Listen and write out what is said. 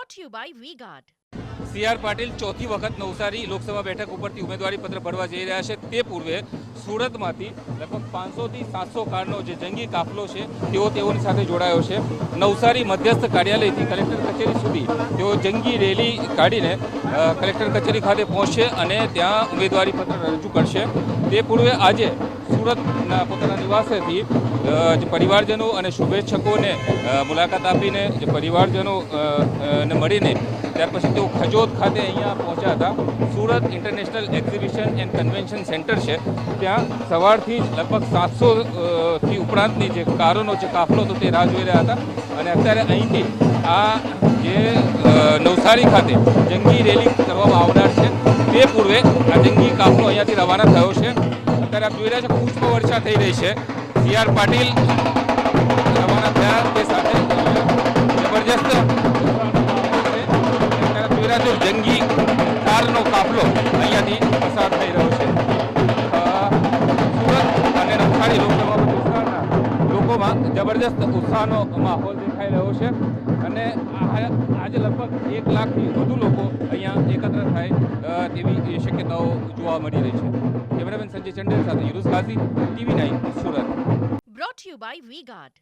brought to you by V-Guard. સી.આર. Patil ચોથી વખત નવસારી લોકસભા બેઠક ઉપરથી ઉમેદવારી પત્ર ભરવા જઈ રહ્યા છે. તે પૂર્વે સુરતમાંથી લગભગ 500 થી 700 કારનો જે જંગી કાફલો છે તેઓની સાથે જોડાયો છે. નવસારી મધ્યસ્થ કાર્યાલયથી કલેક્ટર કચેરી સુધી તેઓ જંગી રેલી કાઢીને કલેક્ટર કચેરી ખાતે પહોંચશે અને ત્યાં ઉમેદવારી પત્ર રજૂ કરશે. તે પૂર્વે આજે સુરતના પોતાના નિવાસેથી જે પરિવારજનો અને શુભેચ્છકોને મુલાકાત આપીને જે પરિવારજનો ને મળીને ત્યાર પછી તેઓ ખજોદ ખાતે અહીંયા પહોંચ્યા હતા. Surat international exhibition and convention centre છે ત્યાં સવારથી જ લગભગ 700 ઉપરાંતની જે કારોનો જે કાફલો હતો તે રાહ જોઈ રહ્યા હતા અને અત્યારે અહીંથી આ જે નવસારી ખાતે જંગી રેલી કરવામાં આવનાર છે તે પૂર્વે આ જંગી કાફલો અહીંયાથી રવાના થયો છે. અત્યારે આપ જોઈ રહ્યા છો પુષ્પ વર્ષા થઈ રહી છે. સી.આર. પાટીલ રવાના થયા તે સાથે જબરજસ્ત જંગી કારનો કાફલો અહીંયાથી પસાર થઈ રહ્યો છે. સુરત અને નવસારી લોકસભા વિસ્તારના લોકોમાં જબરજસ્ત ઉત્સાહનો માહોલ દેખાઈ રહ્યો છે અને આજે લગભગ 1 લાખથી વધુ લોકો અહીંયા એકત્ર થાય તેવી શક્યતાઓ જોવા મળી રહી છે. કેમેરામેન સંજય ચંડેલ સાથે Yunus Ghazi, TV9 Surat. Brought to you by V-Guard.